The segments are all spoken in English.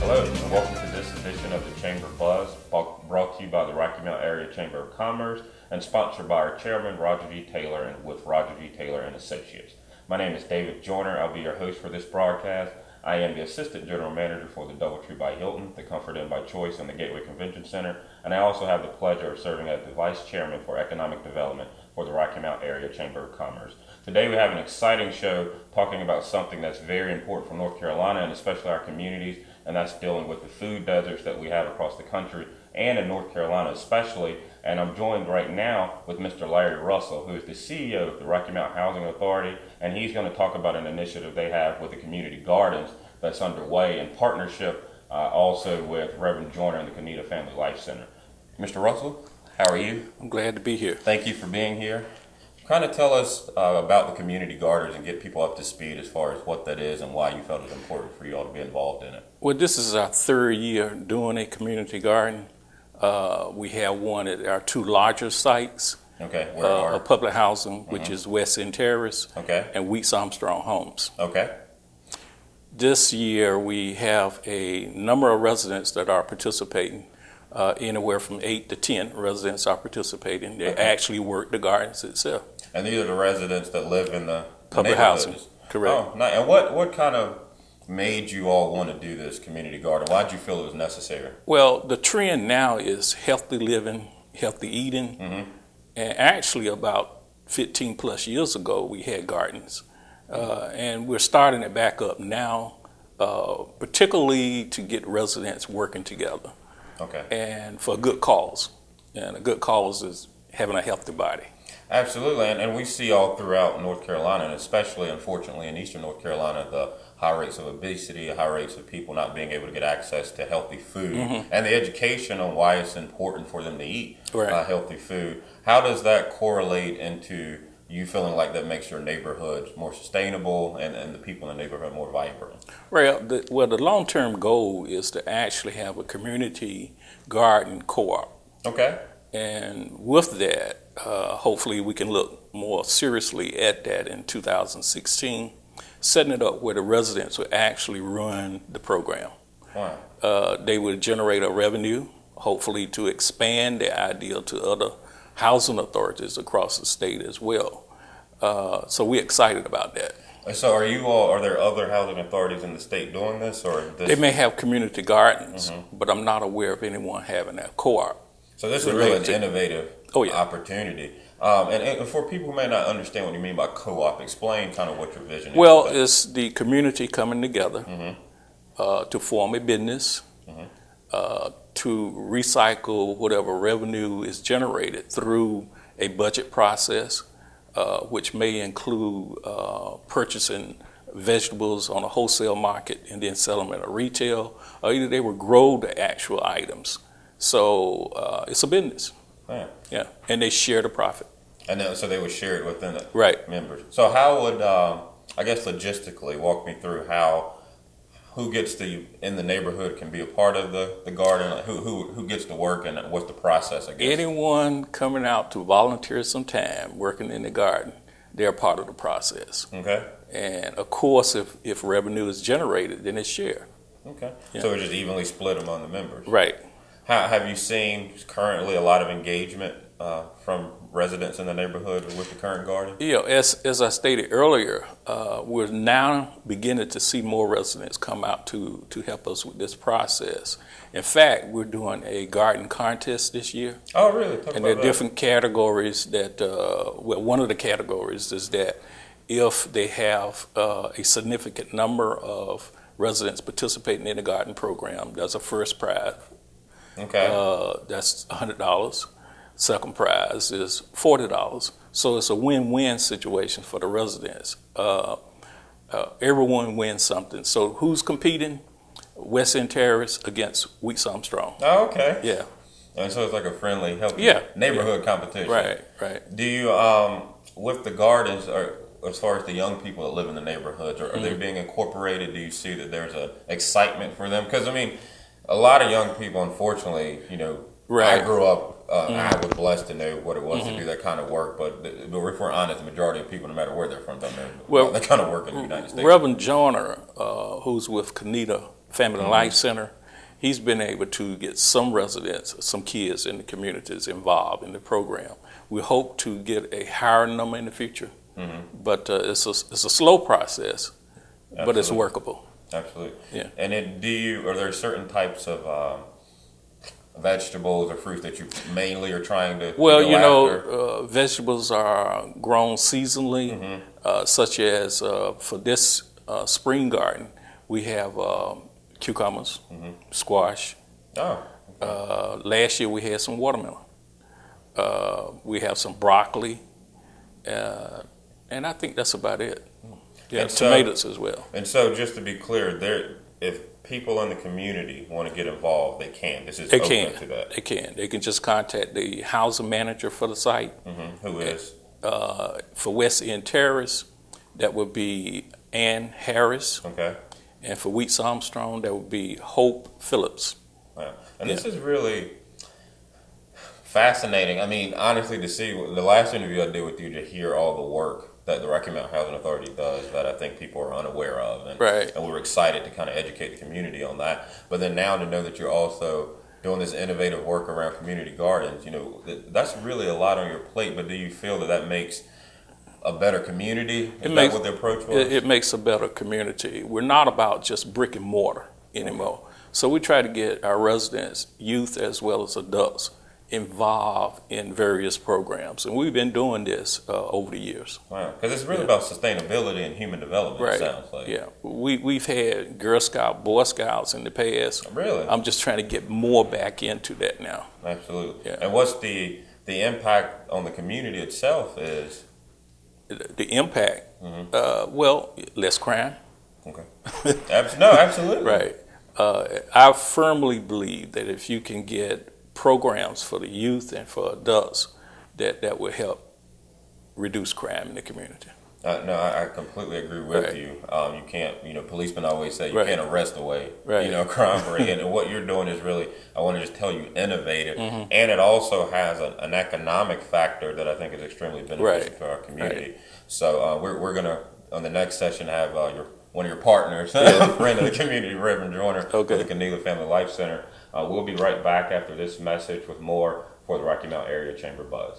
Hello, and welcome to this edition of the Chamber Buzz, brought to you by the Rocky Mount Area Chamber of Commerce and sponsored by our chairman, Roger G. Taylor, and with Roger G. Taylor and Associates. My name is David Joyner. I'll be your host for this broadcast. I am the Assistant General Manager for the DoubleTree by Hilton, the Comfort Inn by Choice, and the Gateway Convention Center, and I also have the pleasure of serving as the Vice Chairman for Economic Development for the Rocky Mount Area Chamber of Commerce. Today we have an exciting show talking about something that's very important for North Carolina and especially our communities, and that's dealing with the food deserts that we have across the country and in North Carolina especially. And I'm joined right now with Mr. Larry Russell, who is the CEO of the Rocky Mount Housing Authority, and he's going to talk about an initiative they have with the community gardens that's underway in partnership also with Reverend Joyner and the Kanita Family Life Center. Mr. Russell, how are you? I'm glad to be here. Thank you for being here. Kind of tell us about the community gardens and get people up to speed as far as what that is and why you felt it was important for you all to be involved in it. Well, this is our third year doing a community garden. We have one at our two larger sites. Okay, where are? Of public housing, which is West End Terrace and Weeks Armstrong Homes. Okay. This year we have a number of residents that are participating. Anywhere from 8 to 10 residents are participating. They actually work the gardens itself. And these are the residents that live in the public housing. Correct. Oh, nice. And what kind of made you all want to do this community garden? Why did you feel it was necessary? Well, the trend now is healthy living, healthy eating. And actually about 15 plus years ago, we had gardens. And we're starting it back up now, particularly to get residents working together. Okay. And for a good cause. And a good cause is having a healthy body. Absolutely. And we see all throughout North Carolina, and especially, unfortunately, in eastern North Carolina, the high rates of obesity, high rates of people not being able to get access to healthy food, and the education on why it's important for them to eat healthy food. How does that correlate into you feeling like that makes your neighborhood more sustainable and the people in the neighborhood more vibrant? Well, the long-term goal is to actually have a community garden co-op. Okay. And with that, hopefully we can look more seriously at that in 2016, setting it up where the residents would actually run the program. Wow. They would generate a revenue, hopefully to expand the idea to other housing authorities across the state as well. So we're excited about that. So are there other housing authorities in the state doing this? They may have community gardens, but I'm not aware of anyone having a co-op. So this is really an innovative opportunity. And for people who may not understand what you mean by co-op, explain kind of what your vision is. Well, it's the community coming together to form a business, to recycle whatever revenue is generated through a budget process, which may include purchasing vegetables on a wholesale market and then sell them at a retail, or either they would grow the actual items. So it's a business. Yeah, and they share the profit. And then, so they would share it within the members. So how would, I guess logistically, walk me through who gets in the neighborhood can be a part of the garden, who gets to work, and what's the process, I guess? Anyone coming out to volunteer some time working in the garden, they're part of the process. Okay. And of course, if revenue is generated, then it's shared. Okay. Yeah. So it's just evenly split among the members. Right. Have you seen currently a lot of engagement from residents in the neighborhood with the current garden? Yeah, as I stated earlier, we're now beginning to see more residents come out to help us with this process. In fact, we're doing a garden contest this year. Oh, really? And there are different categories that, one of the categories is that if they have a significant number of residents participating in the garden program, there's a first prize. Okay. That's $100. Second prize is $40. So it's a win-win situation for the residents. Everyone wins something. So who's competing? West End Terrace against Weeks Armstrong. Oh, okay. Yeah. And so it's like a friendly, healthy neighborhood competition. Right. Do you, with the gardens, or as far as the young people that live in the neighborhoods, are they being incorporated? Do you see that there's an excitement for them? Because, I mean, a lot of young people, unfortunately, I grew up, I was blessed to know what it was to do that kind of work, but if we're honest, the majority of people, no matter where they're from, don't know that kind of work in the United States. Reverend Joyner, who's with Kanita Family Life Center, he's been able to get some residents, some kids in the communities involved in the program. We hope to get a higher number in the future, but it's a slow process, but it's workable. Absolutely. Yeah. And then are there certain types of vegetables or fruits that you mainly are trying to Well, go after? Vegetables are grown seasonally, such as for this spring garden, we have cucumbers, squash. Oh, Last year we had some watermelon. We have some broccoli, and I think that's about it. Yeah, And so- tomatoes as well. and so just to be clear, if people in the community want to get involved, they can. This is They open can. to that. They can. They can just contact the housing manager for the site. Who is? For West End Terrace, that would be Ann Harris, Okay. and for Wheats Armstrong, that would be Hope Phillips. Wow. And this is really fascinating. I mean, honestly, to see the last interview I did with you, to hear all the work that the Rocky Mountain Housing Authority does that I think people are unaware of. And, Right. and we were excited to kind of educate the community on that. But then now to know that you're also doing this innovative work around community gardens, that's really a lot on your plate. But do you feel that makes a better community? Is that what the approach was? It makes a better community. We're not about just brick and mortar anymore. So we try to get our residents, youth as well as adults, involved in various programs. And we've been doing this over the years. Wow. Because it's really about sustainability and human development, it sounds like. Yeah. We've had Girl Scout, Boy Scouts in the past. Really? I'm just trying to get more back into that now. Absolutely. Yeah. And what's the impact on the community itself is? The impact, well, less crime. Okay. No, absolutely. Right. I firmly believe that if you can get programs for the youth and for adults, that will help reduce crime in the community. No, I completely agree with Right. you. You can't, policemen always say you Right. can't arrest away, Right. crime rate. And what you're doing is really, I want to just tell you, innovative. Mm-hmm. And it also has an economic factor that I think is extremely beneficial Right. to our community. So we're going to, on the next session, have one of your partners, a friend of the community, Reverend Joyner, Okay. with the Kennealy Family Life Center. We'll be right back after this message with more for the Rocky Mount Area Chamber Buzz.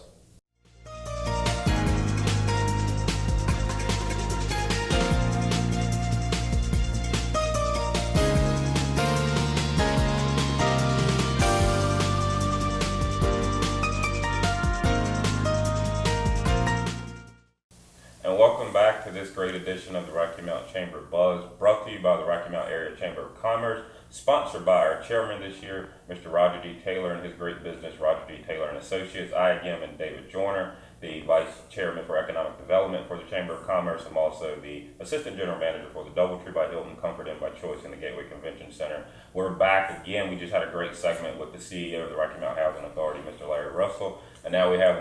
And welcome back to this great edition of the Rocky Mount Chamber Buzz, brought to you by the Rocky Mount Area Chamber of Commerce, sponsored by our chairman this year, Mr. Roger D. Taylor, and his great business, Roger D. Taylor and Associates. I again am David Joyner, the vice chairman for economic development for the Chamber of Commerce. I'm also the assistant general manager for the DoubleTree by Hilton Comfort Inn by Choice in the Gateway Convention Center. We're back again. We just had a great segment with the CEO of the Rocky Mount Housing Authority, Mr. Larry Russell, and now we have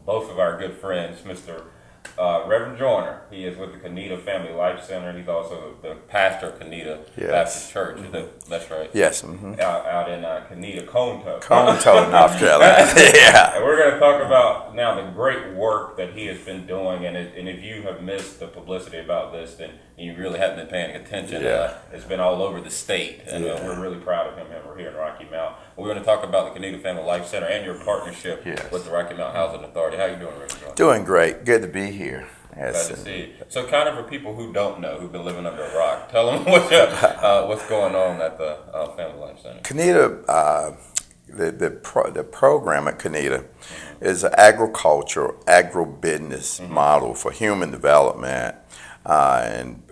both of our good friends, Mr. Reverend Joyner. He is with the Kennealy Family Life Center. He's also the pastor of Kennealy Baptist Church. That's right. Yes. Out in Kennealy, Conto. Conto, North Carolina. Yeah. And we're going to talk about now the great work that he has been doing. And if you have missed the publicity about this, then you really haven't been paying attention. Yeah. It's been all over the state. And we're really proud of him. And we're here in Rocky Mount. We're going to talk about the Kennealy Family Life Center and your partnership with the Rocky Mount Housing Authority. How you doing, Reverend Joyner? Doing great. Good to be here. Yes. Glad to see you. So, kind of for people who don't know, who've been living under a rock, tell them what's going on at the Family Life Center. Kennealy, the program at Kennealy is an agribusiness model for human development and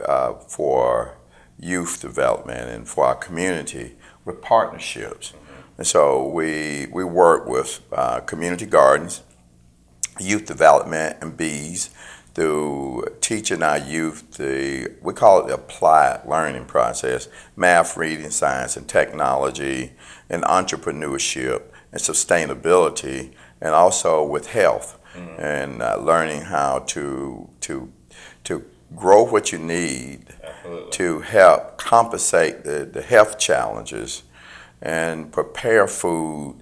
for youth development and for our community with partnerships. And so we work with community gardens, youth development, and bees through teaching our youth we call it the applied learning process: math, reading, science, and technology, and entrepreneurship and sustainability, and also with health and learning how to grow what you need to help compensate the health challenges and prepare food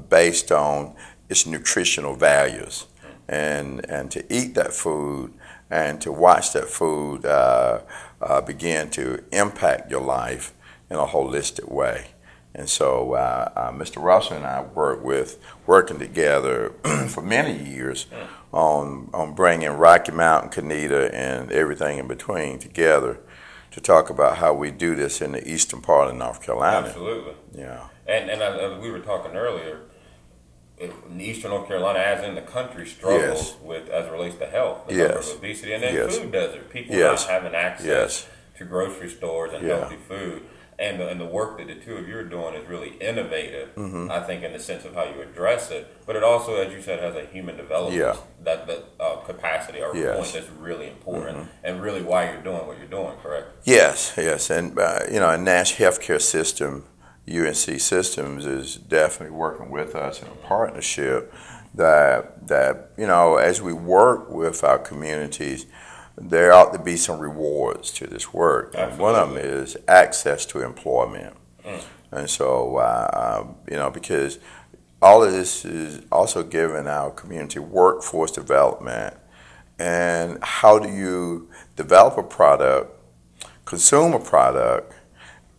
based on its nutritional values, and to eat that food and to watch that food begin to impact your life in a holistic way. And so Mr. Russell and I working together for many years on bringing Rocky Mountain, Canida, and everything in between together to talk about how we do this in the eastern part of North Carolina. Absolutely. Yeah. And as we were talking earlier, in eastern North Carolina, as in the country, struggles with as it relates to health, the number of obesity, and then food desert. People not having access to grocery stores and healthy food. And the work that the two of you are doing is really innovative, I think, in the sense of how you address it. But it also, as you said, has a human development that capacity or point that's really important and really why you're doing what you're doing, correct? Yes. And, and Nash Healthcare System, UNC Systems, is definitely working with us in a partnership that as we work with our communities, there ought to be some rewards to this work. And one of them is access to employment. And so, because all of this is also giving our community workforce development. And how do you develop a product, consume a product,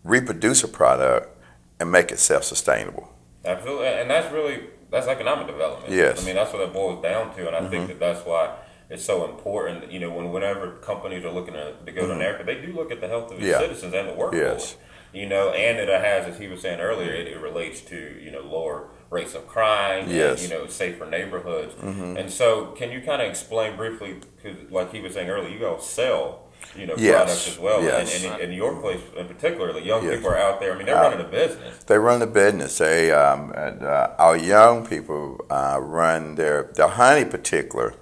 reproduce a product, and make it self-sustainable? Absolutely. And that's economic development. Yes. I mean, that's what it boils down to. And I think that's why it's so important, whenever companies are looking to go to America, they do look at the health of its citizens and the workforce. And it has, as he was saying earlier, it relates to, lower rates of crime and, safer neighborhoods. And so can you kind of explain briefly, because like he was saying earlier, you all sell, products as well. And your place in particular, the young people are out there, I mean, they're running a business. They run a business. Our young people run their honey particular,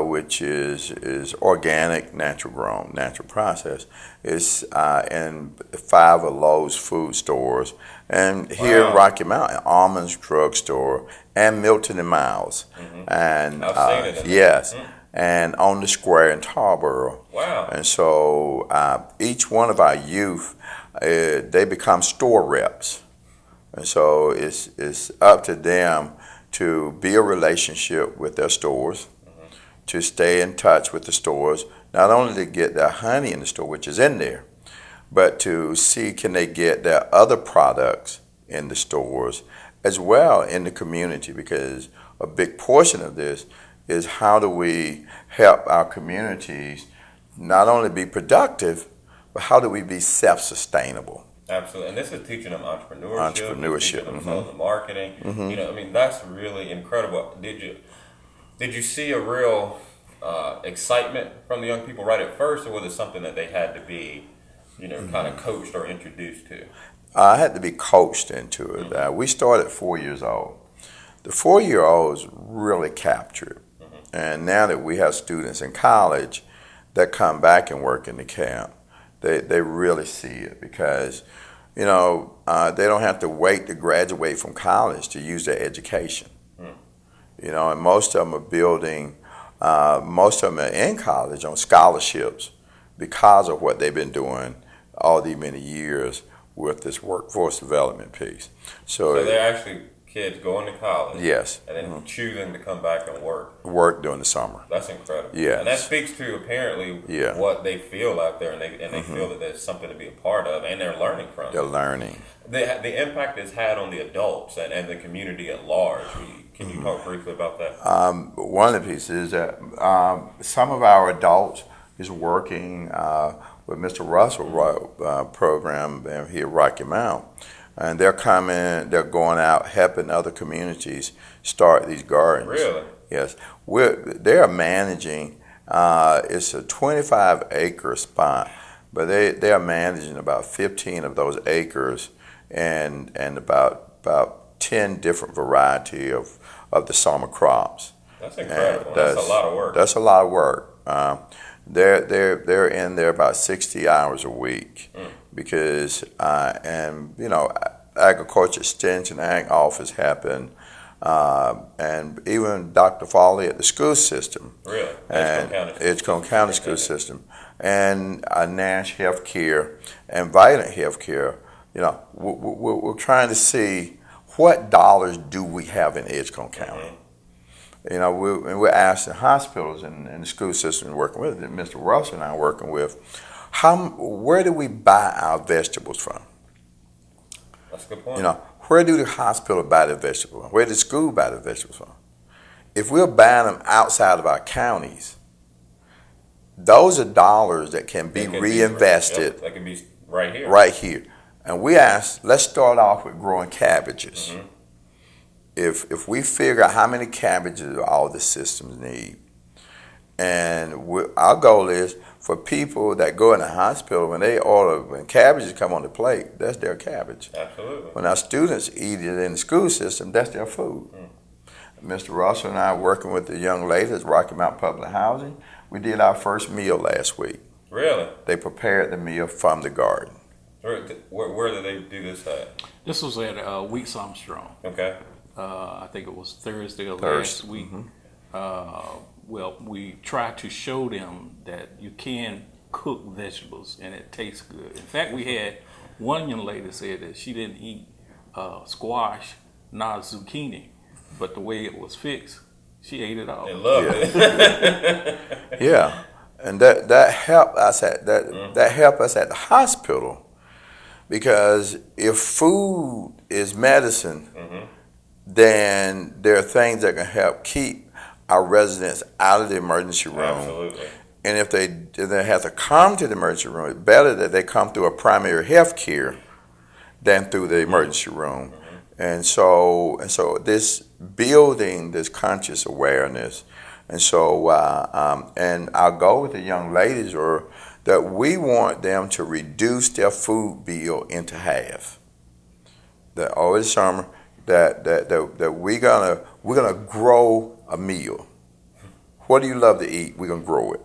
which is organic, natural grown, natural processed. It's in 5 of Lowe's food stores, and here in Rocky Mountain, Almonds Drug Store, and Milton and Miles. And I've seen it. And on the square in Tarboro. Wow. And so each one of our youth, they become store reps. And so it's up to them to build a relationship with their stores, to stay in touch with the stores, not only to get their honey in the store, which is in there, but to see can they get their other products in the stores as well in the community, because a big portion of this is how do we help our communities not only be productive, but how do we be self-sustainable? Absolutely, and this is teaching them entrepreneurship. Teaching them sales and marketing. That's really incredible. Did you see a real excitement from the young people right at first, or was it something that they had to be, kind of coached or introduced to? I had to be coached into it. We started 4 years old. The 4-year-olds really captured. And now that we have students in college that come back and work in the camp, they really see it, because, they don't have to wait to graduate from college to use their education. And most of them are building, most of them are in college on scholarships because of what they've been doing all these many years with this workforce development piece. So they're actually kids going to college, and then choosing to come back and work during the summer. That's incredible. And that speaks to apparently what they feel out there, and they feel that there's something to be a part of, and they're learning from. They're learning. The impact it's had on the adults and the community at large. Can you talk briefly about that? One of the pieces is that some of our adults is working with Mr. Russell program here at Rocky Mount. And they're going out helping other communities start these gardens. Really? Yes. They're managing, it's a 25-acre spot, but they are managing about 15 of those acres and about 10 different variety of the summer crops. That's incredible. That's a lot of work. That's a lot of work. They're in there about 60 hours a week. Because Agriculture Extension Ag Office happened, and even Dr. Foley at the school system, and Edgecombe County School System, and Nash Healthcare and Violent Healthcare. We're trying to see what dollars do we have in Edgecombe County. We're asking hospitals and the school system working with it, Mr. Russell and I are working with, Where do we buy our vegetables from? That's a good point. You know, where do the hospital buy the vegetables? Where does school buy the vegetables from? If we're buying them outside of our counties, those are dollars that can be reinvested that can be right here. right here. And we asked, let's start off with growing cabbages. Mm-hmm. If we figure out how many cabbages all the systems need, and our goal is for people that go in the hospital, when cabbages come on the plate, that's their cabbage. Absolutely. When our students eat it in the school system, that's their food. Mr. Russell and I are working with the young ladies at Rocky Mount Public Housing. We did our first meal last week. Really? They prepared the meal from the garden. Where did they do this at? This was at Weeks Armstrong. Okay. I think it was Thursday of Thursday. last week. Well, we tried to show them that you can cook vegetables and it tastes good. In fact, we had one young lady said that she didn't eat squash, not zucchini, but the way it was fixed, she ate it all. They loved it. Yeah, and that helped us that helped us at the hospital, because if food is medicine, then there are things that can help keep our residents out of the emergency room. Absolutely. And if they have to come to the emergency room, it's better that they come through a primary health care than through the emergency room. And so this building this conscious awareness, and so and our goal with the young ladies are that we want them to reduce their food bill into half. That over the summer, that we're gonna grow a meal. What do you love to eat? We're gonna grow it.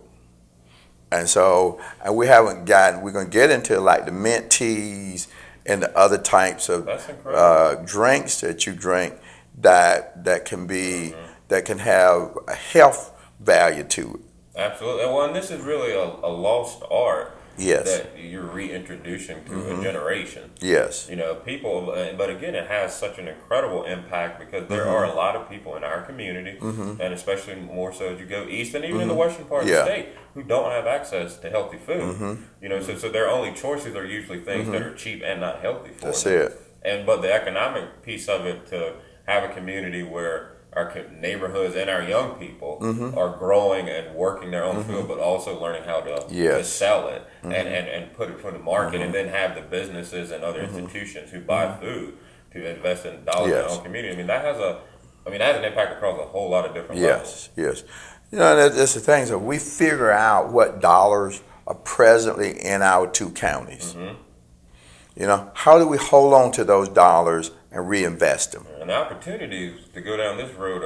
And so, and we're gonna get into like the mint teas and the other types of drinks that you drink that can have a health value to it. Absolutely. Well, and this is really a lost art. Yes. That you're reintroducing to a generation. Yes. You know, people, but again, it has such an incredible impact because there are a lot of people in our community, and especially more so as you go east and even in the western part of the state, who don't have access to healthy food. You know, so their only choices are usually things that are cheap and not healthy for That's them. it. But the economic piece of it, to have a community where our neighborhoods and our young people are growing and working their own food, but also learning how to sell it and put it for the market, and then have the businesses and other institutions who buy food to invest in dollars in their own community. I mean, that has an impact across a whole lot of different levels. Yes. You know, that's the thing. So we figure out what dollars are presently in our two counties. You know, how do we hold on to those dollars and reinvest them? And the opportunities to go down this road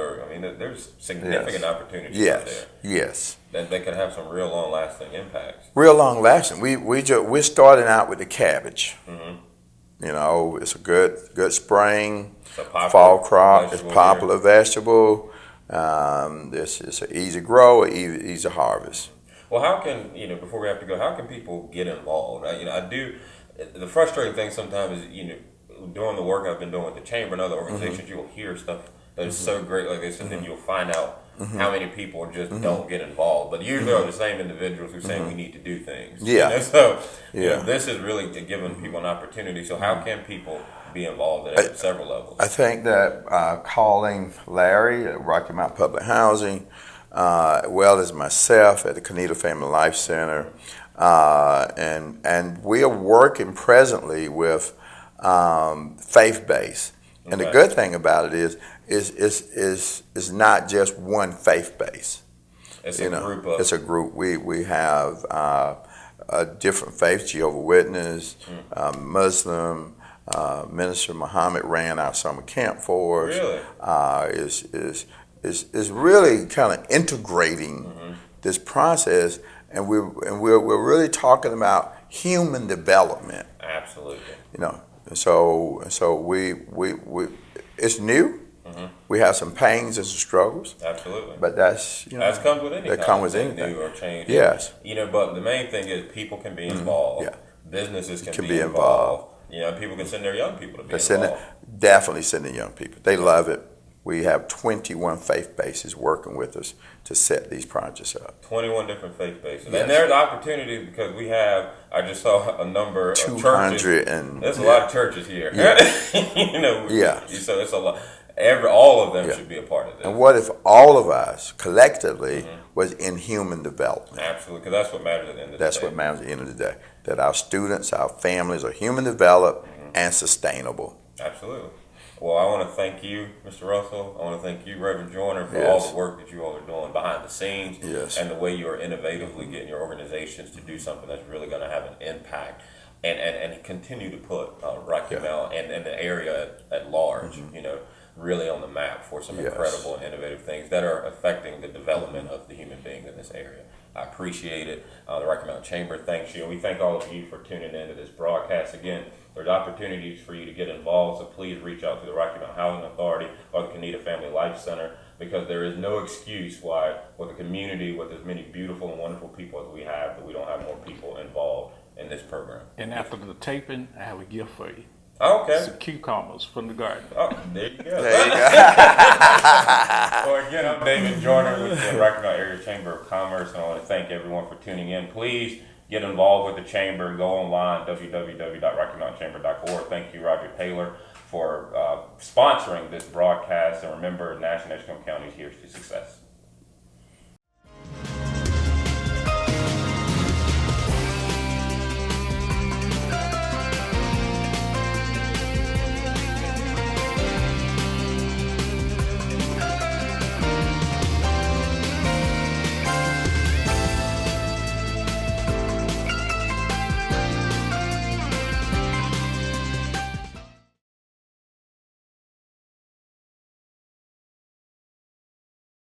there's significant opportunities out there. Yes. That they can have some real long lasting impacts. Real long lasting. We're starting out with the cabbage. You know, it's a good spring, fall crop. It's popular vegetable. It's an easy grow, easy harvest. Well, how can, before we have to go, how can people get involved? The frustrating thing sometimes is, doing the work I've been doing with the chamber and other organizations, you'll hear stuff that is so great like this, and then you'll find out how many people just don't get involved. But usually are the same individuals who say we need to do things. Yeah. So this is really giving people an opportunity. So how can people be involved in it at several levels? I think that calling Larry at Rocky Mount Public Housing, as well as myself at the Coneta Family Life Center, and we are working presently with faith-based. And the good thing about it is not just one faith base. It's a group of. It's a group. We have different faiths. Jehovah's Witness, Muslim. Minister Muhammad ran our summer camp for us. Really? Is really kind of integrating this process, and we're really talking about human development. Absolutely. And so we it's new. We have some pains and some struggles. Absolutely. But that's that comes with anything. That comes with anything. New or change. Yes. But the main thing is people can be involved. Yeah. Businesses can be involved. People can send their young people to be involved. Definitely sending young people. They love it. We have 21 faith bases working with us to set these projects up. 21 different faith bases. Yes. And there's opportunities because we have, I just saw a number of 200 churches. and There's a lot of churches here. You know, Yeah. so it's a lot. All of them should be a part of this. And what if all of us collectively was in human development? Absolutely, because that's what matters at the end of the day. That's what matters at the end of the day. That our students, our families are human developed and sustainable. Absolutely. Well, I want to thank you, Mr. Russell. I want to thank you, Reverend Joyner, for Yes. all the work that you all are doing behind the scenes Yes. and the way you are innovatively getting your organizations to do something that's really going to have an impact and continue to put Rocky Mount and the area at large, you know, really on the map for some Yes. incredible and innovative things that are affecting the development of the human beings in this area. I appreciate it. The Rocky Mountain Chamber thanks you, and we thank all of you for tuning into this broadcast. Again, there's opportunities for you to get involved, so please reach out to the Rocky Mountain Housing Authority or the Kanita Family Life Center, because there is no excuse why, with a community with as many beautiful and wonderful people as we have, that we don't have more people involved in this program. And after the taping, I have a gift for you. Okay. Some cucumbers from the garden. Oh, there you go. There you go. Well, again, I'm David Joyner with the Rocky Mountain Area Chamber of Commerce, and I want to thank everyone for tuning in. Please get involved with the chamber. Go online, www.rockymountaintchamber.org. Thank you, Roger Taylor, for sponsoring this broadcast. And remember, National Edgecombe County is here to success.